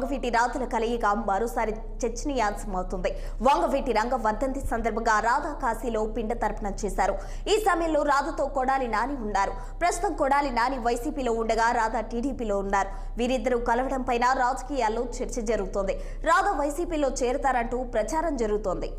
వంగవీటి రాధల కలయిక మరోసారి చర్చనీయాంశమవుతుంది. వంగవీటి రంగ వర్ధంతి సందర్భంగా రాధా కాశీలో పిండ తర్పణం చేశారు. ఈ సమయంలో రాధతో కొడాలి నాని ఉన్నారు. ప్రస్తుతం కొడాలి నాని వైసీపీలో ఉండగా రాధా టీడీపీలో ఉన్నారు. వీరిద్దరూ కలవడం పైన రాజకీయాల్లో చర్చ జరుగుతోంది. రాధా వైసీపీలో చేరతారంటూ ప్రచారం జరుగుతోంది.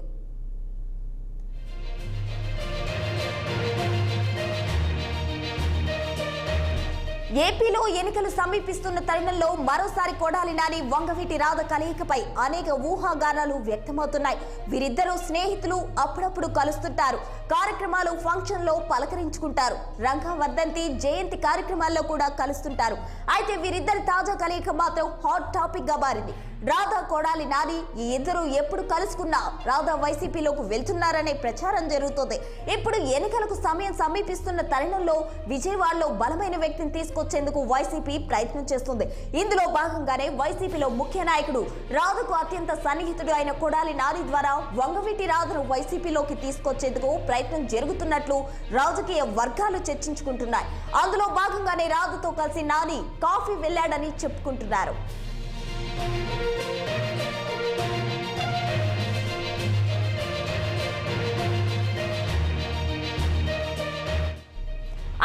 ఏపీలో ఎన్నికలు సమీపిస్తున్న తరుణంలో మరోసారి కొడాలి నాని వంగవీటి రాధ కలయికపై అనేక ఊహాగానాలు వ్యక్తమవుతున్నాయి. వీరిద్దరూ స్నేహితులు, అప్పుడప్పుడు కలుస్తుంటారు. కార్యక్రమాలు, ఫంక్షన్లో పలకరించుకుంటారు. రంగ వర్ధంతి, జయంతి కార్యక్రమాల్లో కూడా కలుస్తుంటారు. అయితే వీరిద్దరి తాజా కలయిక మాత్రం హాట్ టాపిక్ గా మారింది. రాధా కొడాలి నాని ఈ ఇద్దరు ఎప్పుడు కలుసుకున్నా రాధా వైసీపీలోకి వెళ్తున్నారనే ప్రచారం జరుగుతోంది. ఇప్పుడు ఎన్నికలకు సమయం సమీపిస్తున్న తరుణంలో విజయవాడలో బలమైన వ్యక్తిని తీసుకొచ్చేందుకు వైసీపీ ప్రయత్నం చేస్తుంది. ఇందులో భాగంగానే వైసీపీలో ముఖ్య నాయకుడు రాధకు అత్యంత సన్నిహితుడు అయిన కొడాలి నాని ద్వారా వంగవీటి రాధను వైసీపీలోకి తీసుకొచ్చేందుకు ప్రయత్నం జరుగుతున్నట్లు రాజకీయ వర్గాలు చర్చించుకుంటున్నాయి. అందులో భాగంగానే రాధతో కలిసి నాని కాఫీ వెళ్లాడని చెప్పుకుంటున్నారు.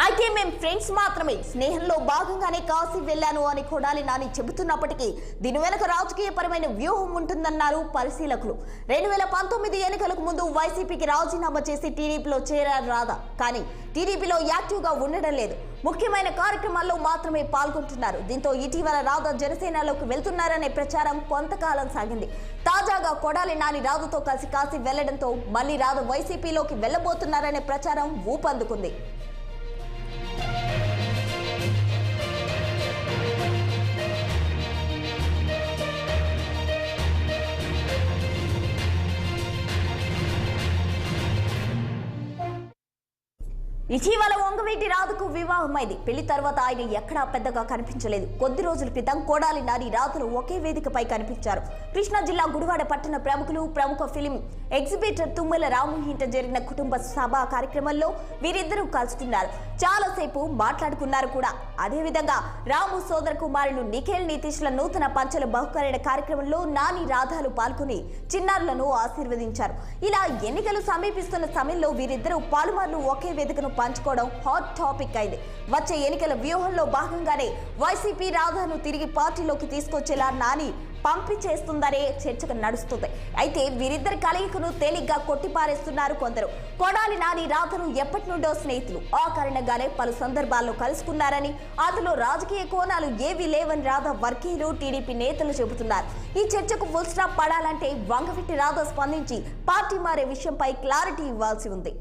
అయితే మేం ఫ్రెండ్స్ మాత్రమే, స్నేహంలో భాగంగానే కాశీ వెళ్లాను అని కొడాలి నాని చెబుతున్నప్పటికీ దీని వెనుక రాజకీయపరమైన వ్యూహం ఉంటుందన్నారు పరిశీలకులు. 2019 ఎన్నికలకు ముందు వైసీపీకి రాజీనామా చేసి టీడీపీలో చేరారు రాధా. కానీ టీడీపీలో యాక్టివ్ గా ఉండడం లేదు. ముఖ్యమైన కార్యక్రమాల్లో మాత్రమే పాల్గొంటున్నారు. దీంతో ఇటీవల రాధా జనసేనలోకి వెళ్తున్నారనే ప్రచారం కొంతకాలం సాగింది. తాజాగా కొడాలి నాని రాధతో కలిసి కాశీ వెళ్లడంతో మళ్లీ రాధ వైసీపీలోకి వెళ్లబోతున్నారనే ప్రచారం ఊపందుకుంది. ఇటీవల వంగవీటి రాధకు వివాహమైంది. పెళ్లి తర్వాత ఆయన ఎక్కడా పెద్దగా కనిపించలేదు. కొద్ది రోజుల క్రితం కొడాలి నాని రాధలు ఒకే వేదికపై కనిపించారు. కృష్ణా జిల్లా గుడివాడ పట్టణ ప్రముఖులు, ప్రముఖ ఫిలిం ఎగ్జిబిటర్ తుమ్మల రాము ఇంట జరిగిన కుటుంబ సభ కార్యక్రమంలో వీరిద్దరూ కలుసుకున్నారు. చాలాసేపు మాట్లాడుకున్నారు కూడా. అదేవిధంగా రాము సోదర కుమారులు నిఖిల్, నితీష్ల నూతన పంచల బహుకరణ కార్యక్రమంలో నాని రాధాలు పాల్గొని చిన్నారులను ఆశీర్వదించారు. ఇలా ఎన్నికలు సమీపిస్తున్న సమయంలో వీరిద్దరూ పలుమార్లు ఒకే వేదికను పంచుకోవడం హాట్ టాపిక్ అయింది. వచ్చే ఎన్నికల వ్యూహంలో భాగంగానే వైసీపీ రాధాను తిరిగి పార్టీలోకి తీసుకొచ్చేలా నాని పంపించేస్తుందనే చర్చ నడుస్తుంది. అయితే వీరిద్దరి కలయికను తేలిగ్గా కొట్టిపారేస్తున్నారు కొందరు. కొడాలి నాని రాధను ఎప్పటి నుండో స్నేహితులు. ఆ కారణంగానే పలు సందర్భాల్లో కలుసుకున్నారని, అందులో రాజకీయ కోణాలు ఏవీ లేవని రాధా వర్గీయులు, టీడీపీ నేతలు చెబుతున్నారు. ఈ చర్చకు ఫుల్ స్టాప్ పడాలంటే వంగవీటి రాధ స్పందించి పార్టీ మారే విషయంపై క్లారిటీ ఇవ్వాల్సి ఉంది.